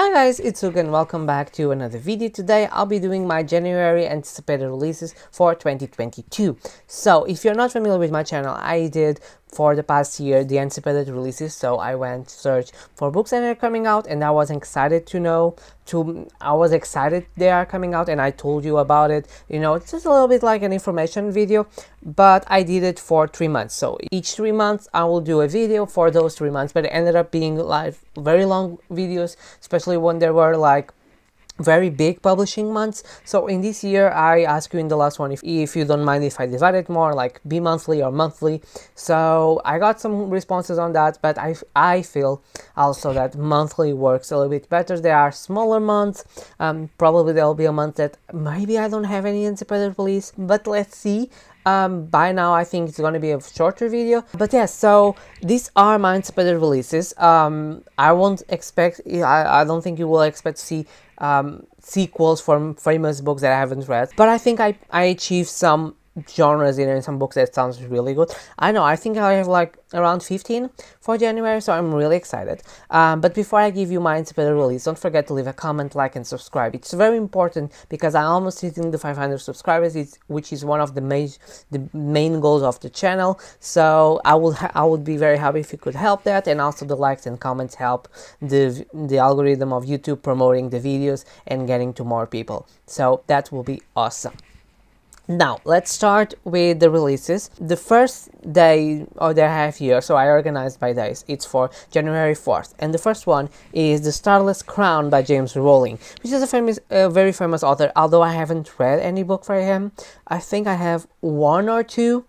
Hi guys, it's Luke and welcome back to another video. Today I'll be doing my January anticipated releases for 2022. So if you're not familiar with my channel, I did for the past year the anticipated releases. So I went to search for books that are coming out and I was excited I was excited they are coming out and I told you about it. You know, it's just a little bit like an information video, but I did it for 3 months. So each 3 months I will do a video for those 3 months, but it ended up being like very long videos, especially when there were like very big publishing months. So in this year I asked you in the last one if you don't mind if I divide it more, like bi-monthly or monthly. So I got some responses on that, but I feel also that monthly works a little bit better. There are smaller months, probably there will be a month that maybe I don't have any anticipated release, but let's see. By now I think it's going to be a shorter video, but yeah, so these are my anticipated releases. I don't think you will expect to see sequels from famous books that I haven't read, but I think I achieved some genres in some books that sounds really good. I think I have like around 15 for January, so I'm really excited. But before I give you my anticipated release, don't forget to leave a comment, like and subscribe. It's very important because I'm almost hitting the 500 subscribers, which is one of the main goals of the channel. So I would be very happy if you could help that, and also the likes and comments help the algorithm of YouTube promoting the videos and getting to more people. So that will be awesome. Now, let's start with the releases. The first day of the half year, so I organized by days, it's for January 4th. And the first one is The Starless Crown by James Rowling, which is a very famous author, although I haven't read any book for him. I think I have one or two.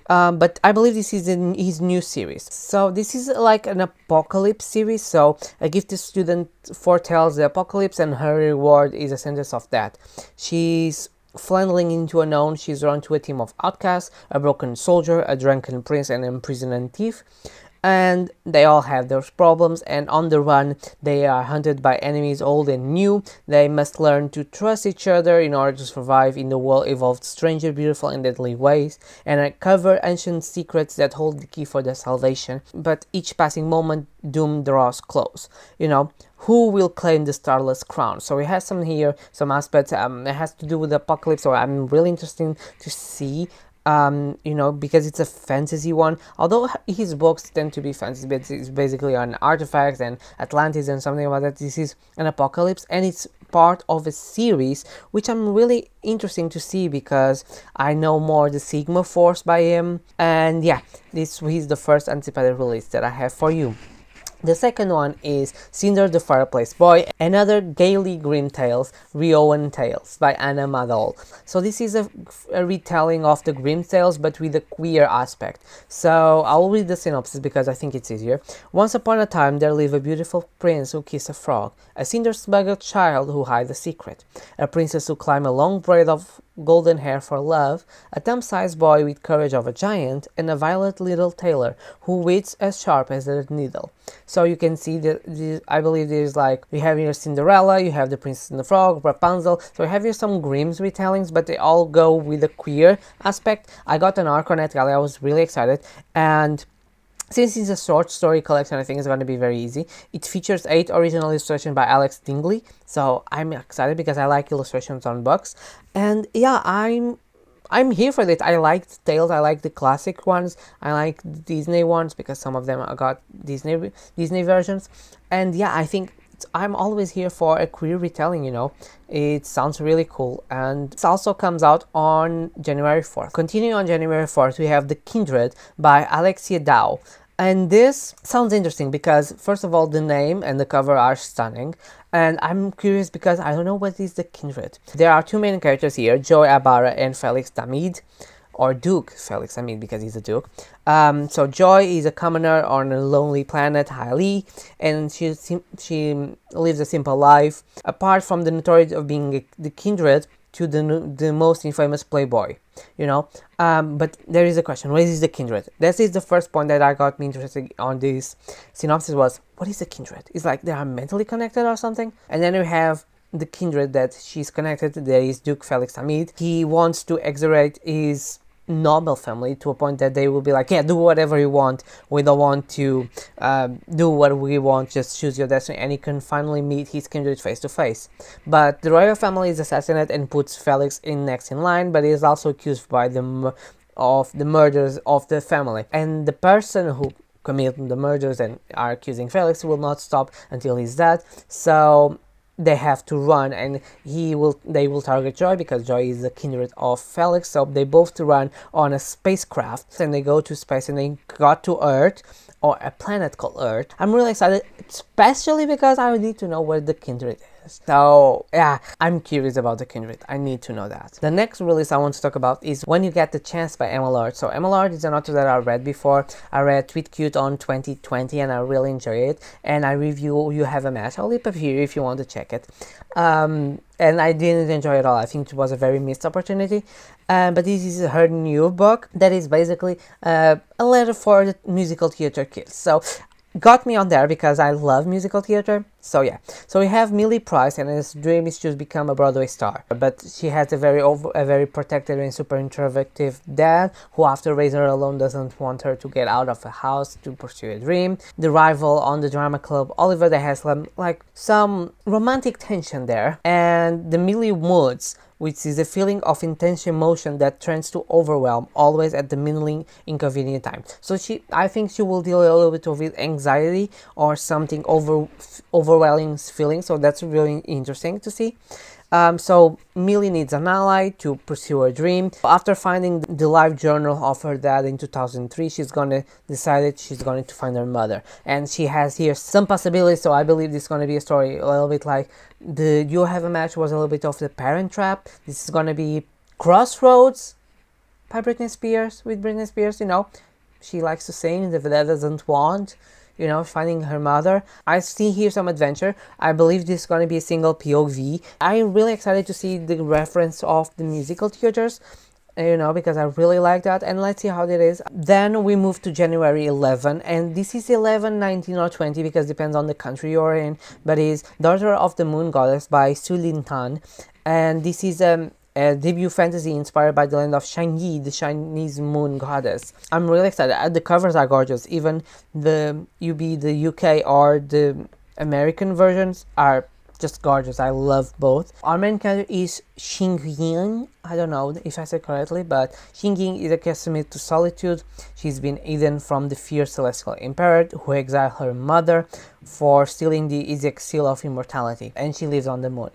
But I believe this is in his new series. So this is like an apocalypse series. So a gifted student foretells the apocalypse and her reward is a sentence of that. She's floundering into unknown. She's run to a team of outcasts, a broken soldier, a drunken prince, and an imprisoned thief. And they all have their problems, and on the run they are hunted by enemies old and new. They must learn to trust each other in order to survive in the world evolved stranger, beautiful and deadly ways, and uncover ancient secrets that hold the key for their salvation. But each passing moment doom draws close. You know, who will claim the Starless Crown? So we have some aspects it has to do with the apocalypse, so I'm really interested to see. You know, because it's a fantasy one, although his books tend to be fantasy, but it's basically on artifacts and Atlantis and something about that. This is an apocalypse and it's part of a series which I'm really interested to see because I know more the Sigma Force by him, and yeah, this is the first anticipated release that I have for you. The second one is Cinder the Fireplace Boy, another gaily grim tales, Rioan Tales by Anna Madol. So this is a retelling of the grim tales but with a queer aspect. So I will read the synopsis because I think it's easier. Once upon a time there lived a beautiful prince who kissed a frog, a cinder-smuggled child who hid a secret, a princess who climbed a long braid of golden hair for love, a thumb-sized boy with courage of a giant, and a violent little tailor who wits as sharp as a needle. So you can see that I believe there's like, you have here Cinderella, you have the Princess and the Frog, Rapunzel, so you have here some Grimm's retellings, but they all go with the queer aspect. I got an arc on NetGalley, I was really excited, and since it's a short story collection, I think it's going to be very easy. It features 8 original illustrations by Alex Dingley, so I'm excited because I like illustrations on books. And yeah, I'm here for it. I like the tales, I like the classic ones, I like the Disney ones because some of them I got Disney versions. And yeah, I think I'm always here for a queer retelling, you know. It sounds really cool, and it also comes out on January 4th. Continuing on January 4th, we have The Kindred by Alexia Dow. And this sounds interesting because, first of all, the name and the cover are stunning. And I'm curious because I don't know what is The Kindred. There are two main characters here, Joy Abara and Felix Damid, or Duke Felix Damid because he's a duke. So Joy is a commoner on a lonely planet, Hailey, and she lives a simple life, apart from the notoriety of being the kindred to the most infamous playboy, you know. But there is a question, what is the kindred? This is the first point that I got me interested on this synopsis was, what is the kindred? It's like they are mentally connected or something? And then we have the kindred that she's connected. There is Duke Felix Hamid. He wants to exaggerate his noble family to a point that they will be like, yeah, do whatever you want, we don't want to do what we want, just choose your destiny, and he can finally meet his kindred face to face. But the royal family is assassinated and puts Felix in next in line, but he is also accused by of the murders of the family, and the person who committed the murders and are accusing Felix will not stop until he's dead. So they have to run, and they will target Joy because Joy is the kindred of Felix. So they both run on a spacecraft, and they go to space, and they got to Earth, or a planet called Earth. I'm really excited, especially because I need to know where the kindred is. So yeah, I'm curious about the kindred. I need to know that. The next release I want to talk about is When You Get the Chance by Emma Lord. So Emma Lord is an author that I read before. I read Tweet Cute on 2020 and I really enjoy it. And I review You Have a Match. I'll leave it here if you want to check it. And I didn't enjoy it at all. I think it was a very missed opportunity. But this is her new book that is basically a letter for the musical theater kids. So got me on there because I love musical theater. So yeah, so we have Millie Price, and his dream is to become a Broadway star, but she has a very protective and super introverted dad who, after raising her alone, doesn't want her to get out of the house to pursue a dream. The rival on the drama club, Oliver, that has some romantic tension there, and the Millie moods, which is a feeling of intense emotion that tends to overwhelm, always at the minimally inconvenient time. So I think she will deal a little bit with anxiety or something overwhelming feeling, so that's really interesting to see. So Millie needs an ally to pursue her dream. After finding the life journal of her dad in 2003, she's gonna decide she's going to find her mother, and she has here some possibilities. So I believe this is gonna be a story a little bit like the You Have a Match was a little bit of the Parent Trap. This is gonna be Crossroads by Britney Spears, with Britney Spears. You know, she likes to sing, the dad doesn't want, you know, finding her mother. I see here some adventure. I believe this is going to be a single POV. I'm really excited to see the reference of the musical theaters, you know, because I really like that, and let's see how it is. Then we move to January 11, and this is 11, 19 or 20 because it depends on the country you're in, but it's Daughter of the Moon Goddess by Su Lin Tan, and this is a debut fantasy inspired by the land of Shangyi, the Chinese moon goddess. I'm really excited. The covers are gorgeous. Even the UK or the American versions are just gorgeous. I love both. Our main character is Xingying. I don't know if I said correctly, but Xingying is accustomed to solitude. She's been hidden from the fierce celestial emperor who exiled her mother for stealing the Izek seal of immortality, and she lives on the moon.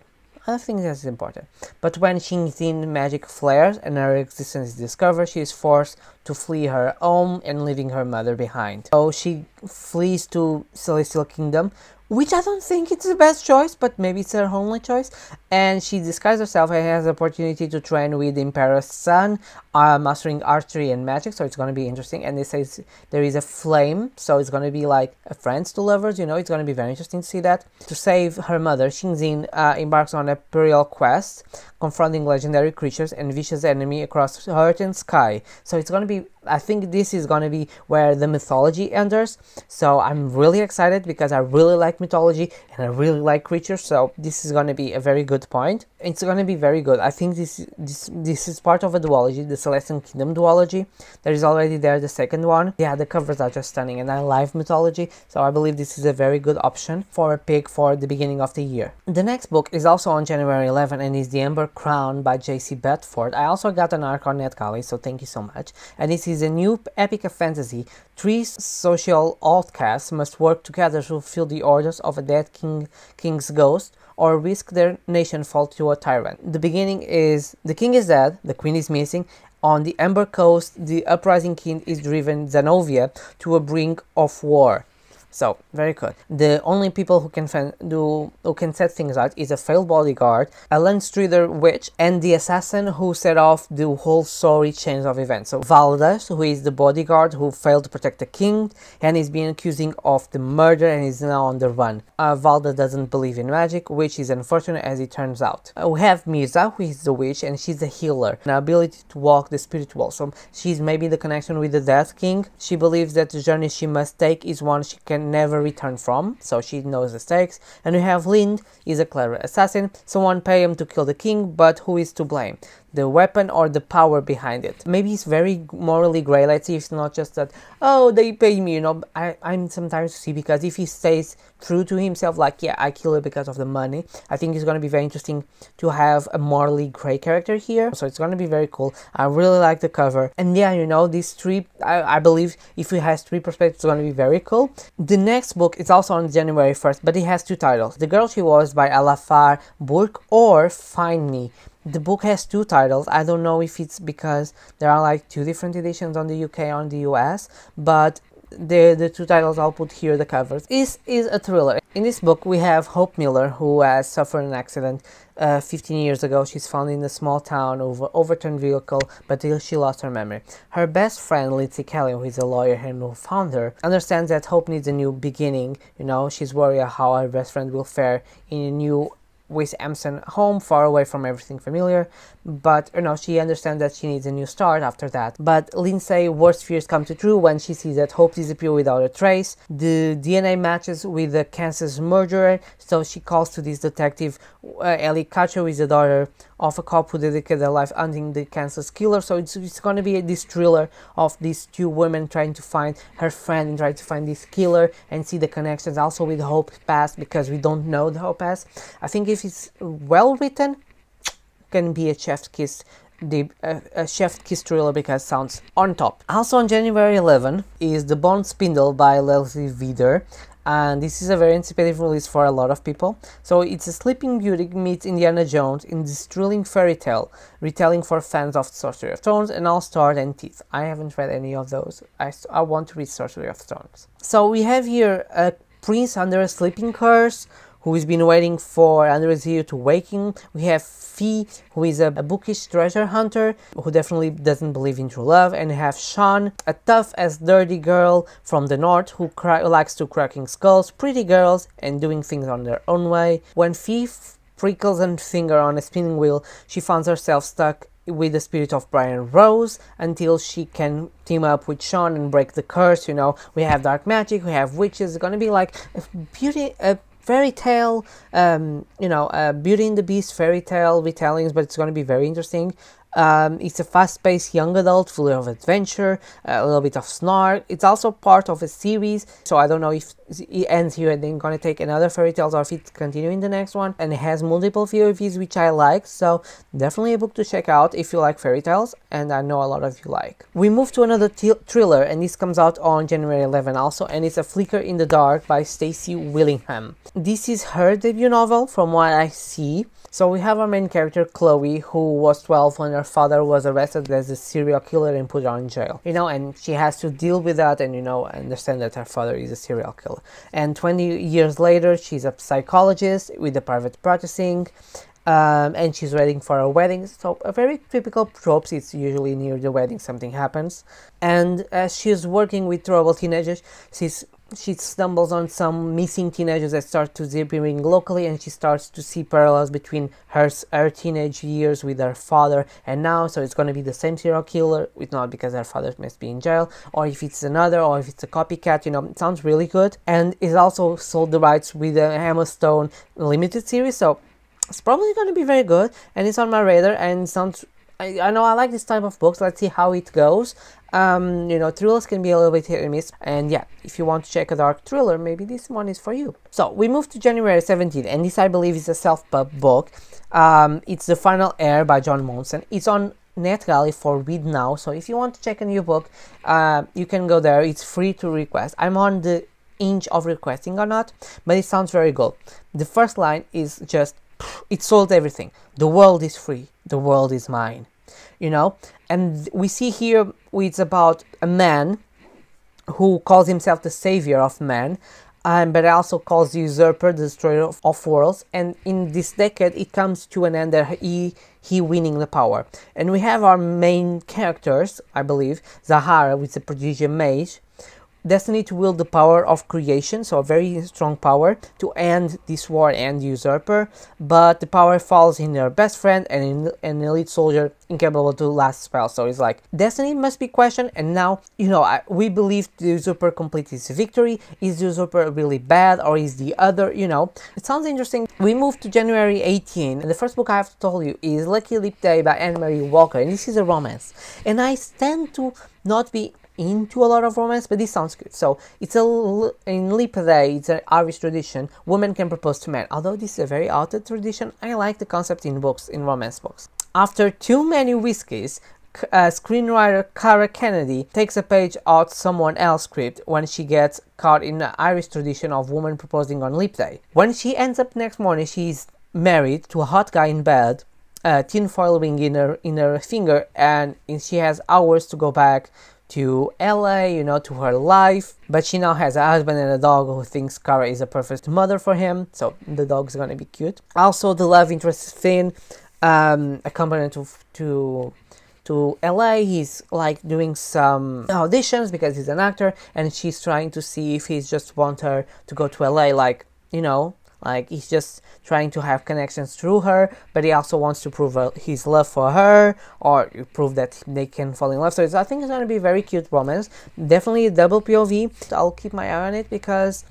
I think that's important. But when Xingxin magic flares and her existence is discovered, she is forced to flee her home and leaving her mother behind. So she flees to Celestial Kingdom, which I don't think it's the best choice, but maybe it's her only choice. And she disguises herself and has the opportunity to train with the Emperor's son, mastering archery and magic, so it's going to be interesting. And they say there is a flame, so it's going to be like a friends to lovers, you know, it's going to be very interesting to see that. To save her mother, Xingxin embarks on a perilous quest, confronting legendary creatures and vicious enemy across earth and sky. So it's going to be, I think this is going to be where the mythology enters. So I'm really excited because I really like mythology and I really like creatures. So this is going to be a very good point. It's going to be very good. I think this is part of a duology, the Celestial Kingdom duology. There is already there the second one. Yeah, the covers are just stunning and I love mythology. So I believe this is a very good option for a pick for the beginning of the year. The next book is also on January 11 and is The Ember Crown by J.C. Bedford. I also got an arc on NetGalley, so thank you so much. And this is a new epic of fantasy. Three social outcasts must work together to fulfill the orders of a dead king's ghost, or risk their nation fall to a tyrant. The beginning is the king is dead, the queen is missing. On the Ember Coast, the uprising king is driven Zenovia to a brink of war. So, very good. The only people who can set things out is a failed bodyguard, a Landstreader witch, and the assassin who set off the whole story chain of events. So, Valdas, who is the bodyguard who failed to protect the king and is being accused of the murder and is now on the run. Valdas doesn't believe in magic, which is unfortunate as it turns out. We have Mirza, who is the witch, and she's a healer, an ability to walk the spirit wall. So, she's maybe the connection with the Death King. She believes that the journey she must take is one she can never return from, so she knows the stakes. And we have Lind, is a clever assassin. Someone pay him to kill the king, but who is to blame? the weapon or the power behind it. Maybe he's very morally gray. Let's see if it's not just that, oh, they pay me, you know. I'm sometimes to see, because if he stays true to himself, like, yeah, I kill it because of the money, I think it's going to be very interesting to have a morally gray character here. So it's going to be very cool. I really like the cover. And yeah, you know, these three, I believe if it has three perspectives, it's going to be very cool. The next book is also on January 1st, but it has two titles. The Girl She Was by Alafar Burke or Find Me. The book has two titles. I don't know if it's because there are like two different editions on the UK and on the US, but the two titles I'll put here, the covers. This is a thriller. In this book we have Hope Miller, who has suffered an accident 15 years ago. She's found in a small town over overturned vehicle, but she lost her memory. Her best friend Lindsay Kelly, who is a lawyer and who found her, understands that Hope needs a new beginning. You know, she's worried how her best friend will fare in a new West Hampton home, far away from everything familiar, but you know, she understands that she needs a new start after that. But Lindsay's worst fears come true when she sees that Hope disappears without a trace. The DNA matches with the Kansas murderer, so she calls to this detective Ellie Kutcher, who is the daughter of a cop who dedicated their life hunting the Kansas killer. So it's going to be this thriller of these two women trying to find her friend and trying to find this killer and see the connections also with Hope's past, because we don't know the Hope past. I think if it's well written, can be a chef's kiss, a chef's kiss thriller, because it sounds on top. Also on January 11 is The Bone Spindle by Leslie Wieder, and this is a very anticipated release for a lot of people. So it's a Sleeping Beauty meets Indiana Jones in this thrilling fairy tale retelling for fans of Sorcery of Stones and All Stars and Teeth. I haven't read any of those. I want to read Sorcery of Stones. So we have here a prince under a sleeping curse who has been waiting for under his ear to waken. We have Fee, who is a bookish treasure hunter who definitely doesn't believe in true love, and we have Sean, a tough as dirty girl from the north who likes to cracking skulls, pretty girls, and doing things on their own way. When Fee prickles her finger on a spinning wheel, she finds herself stuck with the spirit of Brian Rose until she can team up with Sean and break the curse. You know, we have dark magic, we have witches. It's gonna be like a fairy tale, you know, Beauty and the Beast fairy tale retellings, but it's going to be very interesting. It's a fast-paced young adult full of adventure, a little bit of snark. It's also part of a series, so I don't know if it ends here and then going to take another fairy tales or if it's continuing the next one. And it has multiple POVs, which I like, so definitely a book to check out if you like fairy tales, and I know a lot of you like. We move to another thriller, and this comes out on January 11 also, and it's A Flicker in the Dark by Stacey Willingham. This is her debut novel from what I see. So we have our main character Chloe, who was 12 when her father was arrested as a serial killer and put her in jail. You know, and she has to deal with that and, you know, understand that her father is a serial killer. And 20 years later, she's a psychologist with a private practicing, and she's waiting for a wedding. So a very typical tropes. It's usually near the wedding something happens. And as she's working with troubled teenagers, she stumbles on some missing teenagers that start to disappearing locally, and she starts to see parallels between her teenage years with her father and now. So it's going to be the same serial killer, with not because her father must be in jail, or if it's another, or if it's a copycat. You know, it sounds really good, and it's also sold the rights with the Emma Stone limited series, so it's probably going to be very good, and it's on my radar. And sounds, I know I like this type of books. Let's see how it goes. You know, thrillers can be a little bit hit and miss, and yeah, if you want to check a dark thriller, maybe this one is for you. So we move to January 17th, and this I believe is a self-pub book. It's The Final Heir by John Monson. It's on NetGalley for read now, so if you want to check a new book, you can go there. It's free to request. I'm on the inch of requesting or not, but it sounds very good. The first line is just, it sold everything. The world is free. The world is mine. You know, and we see here it's about a man who calls himself the savior of man, but also calls the usurper the destroyer of worlds. And in this decade, it comes to an end that he winning the power. And we have our main characters, I believe, Zahara, with the prodigious mage, destiny to wield the power of creation, so a very strong power to end this war and usurper, but the power falls in her best friend and in an elite soldier incapable to last spell. So it's like destiny must be questioned, and now, you know, we believe the usurper completes his victory. Is the usurper really bad, or is the other, you know? It sounds interesting. We move to January 18, and the first book I have to tell you is Lucky Leap Day by Anne-Marie Walker, and this is a romance, and I tend to not be into a lot of romance, but this sounds good. So it's in Leap Day, it's an Irish tradition. Women can propose to men. Although this is a very outdated tradition, I like the concept in books, in romance books. After too many whiskeys, screenwriter Cara Kennedy takes a page out someone else's script when she gets caught in the Irish tradition of women proposing on Leap Day. When she ends up next morning, she's married to a hot guy in bed, tinfoil ring in her finger, and she has hours to go back to LA, you know, to her life, but she now has a husband and a dog who thinks Cara is a perfect mother for him, so the dog's gonna be cute. Also, the love interest Finn, accompanied to LA, he's like doing some auditions because he's an actor, and she's trying to see if he just wants her to go to LA, like, you know, like he's just trying to have connections through her, but he also wants to prove his love for her, or prove that they can fall in love. So I think it's going to be a very cute romance. Definitely a double POV. I'll keep my eye on it because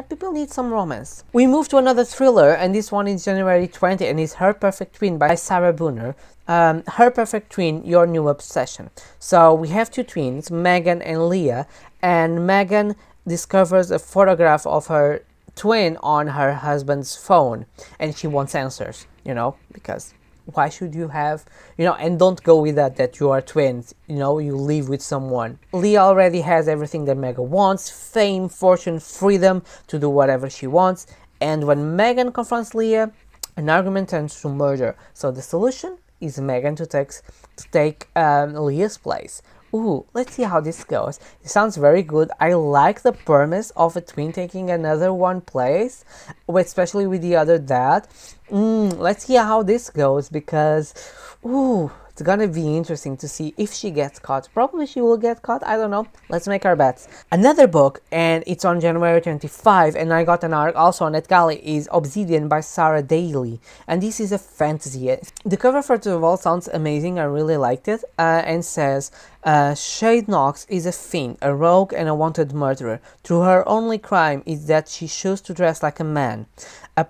people need some romance. We move to another thriller, and this one is January 20, and it's Her Perfect Twin by Sarah Booner. Her Perfect Twin, Your New Obsession. So we have two twins, Megan and Leah, and Megan discovers a photograph of her twin on her husband's phone, and she wants answers, you know, because why should you have, you know, and don't go with that you are twins, you know, you live with someone. Leah already has everything that Megan wants: fame, fortune, freedom to do whatever she wants, and when Megan confronts Leah, an argument turns to murder. So the solution is Megan to take Leah's place. Ooh, let's see how this goes. It sounds very good. I like the premise of a twin taking another one place, especially with the other dad. Let's see how this goes, because ooh, it's gonna be interesting to see if she gets caught. Probably she will get caught, I don't know. Let's make our bets. Another book, and it's on January 25, and I got an arc also on NetGalley, is Obsidian by Sarah Daly, and this is a fantasy. The cover, first of all, sounds amazing. I really liked it, and says, Shade Knox is a fiend, a rogue, and a wanted murderer. Through her only crime is that she chose to dress like a man.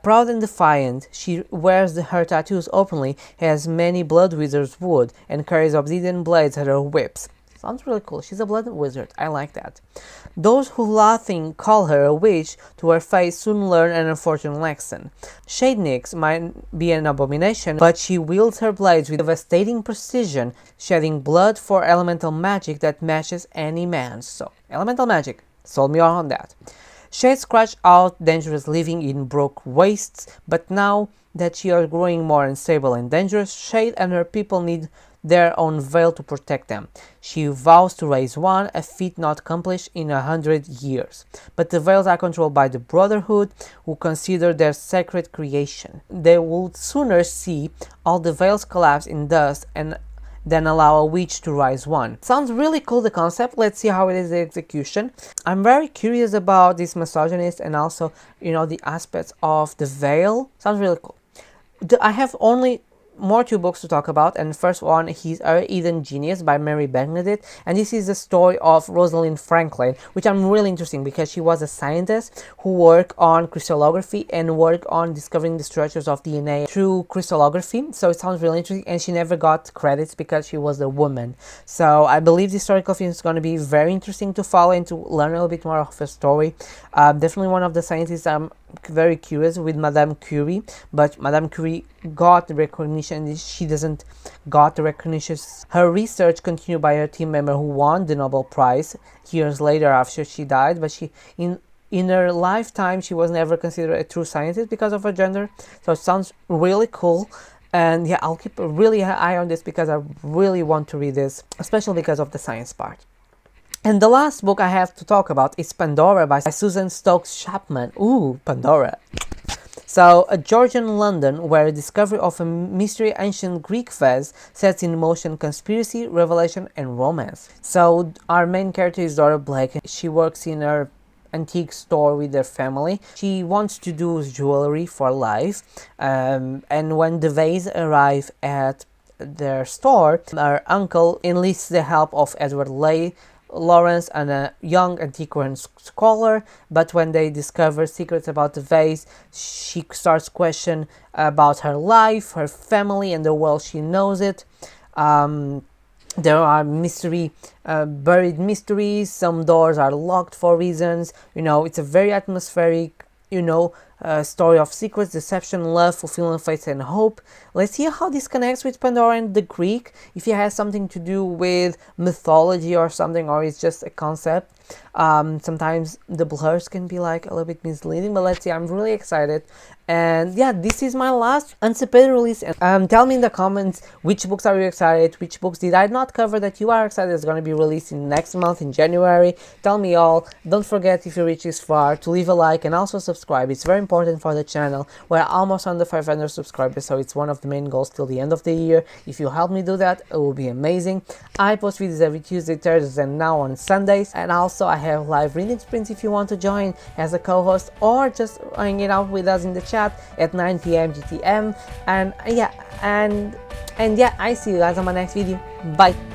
Proud and defiant, she wears her tattoos openly, has many blood wizards wood, and carries obsidian blades at her whips. Sounds really cool. She's a blood wizard. I like that. Those who laughing call her a witch to her face soon learn an unfortunate lesson. Shade Nix might be an abomination, but she wields her blades with devastating precision, shedding blood for elemental magic that matches any man's. So, elemental magic. Sold me on that. Shade scratched out dangerous living in broke wastes, but now that she is growing more unstable and dangerous, Shade and her people need their own veil to protect them. She vows to raise one, a feat not accomplished in 100 years. But the veils are controlled by the Brotherhood, who consider their sacred creation. They would sooner see all the veils collapse in dust and then allow a witch to rise one. Sounds really cool, the concept. Let's see how it is the execution. I'm very curious about this misogynist and also, you know, the aspects of the veil. Sounds really cool. I have only two books to talk about, and the first one is Our Hidden Genius by Mary Benedict, and this is the story of Rosalind Franklin, which I'm really interesting because she was a scientist who worked on crystallography and worked on discovering the structures of DNA through crystallography. So it sounds really interesting, and she never got credits because she was a woman. So I believe the historical film is going to be very interesting to follow and to learn a little bit more of her story. Definitely one of the scientists I'm very curious with, Madame Curie, but Madame Curie got the recognition. She doesn't got the recognition. Her research continued by her team member who won the Nobel Prize years later after she died, but she in her lifetime she was never considered a true scientist because of her gender. So it sounds really cool, and yeah, I'll keep a really eye on this because I really want to read this, especially because of the science part. And the last book I have to talk about is Pandora by Susan Stokes Chapman. Ooh, Pandora. So, a Georgian London, where a discovery of a mystery ancient Greek vase sets in motion conspiracy, revelation, and romance. So, our main character is Dora Blake. She works in her antique store with their family. She wants to do jewelry for life, and when the vase arrive at their store, her uncle enlists the help of Edward Lawrence and a young antiquarian scholar, but when they discover secrets about the vase, she starts question about her life, her family, and the world she knows it. There are buried mysteries. Some doors are locked for reasons. It's a very atmospheric, story of secrets, deception, love, fulfillment, faith, and hope. Let's see how this connects with Pandora and the Greek, if it has something to do with mythology or something, or it's just a concept. Sometimes the blurs can be like a little bit misleading, but let's see. I'm really excited. And yeah, this is my last anticipated release. Tell me in the comments which books are you excited, which books did I not cover that you are excited is going to be released in next month in January. Tell me all. Don't forget, if you reach this far, to leave a like and also subscribe. It's very important for the channel. We're almost under 500 subscribers, so it's one of the main goals till the end of the year. If you help me do that, it will be amazing. I post videos every Tuesday, Thursdays, and now on Sundays. And also I have live reading sprints if you want to join as a co-host or just hanging out with us in the chat at 9 p.m. GTM. And yeah, I see you guys on my next video. Bye.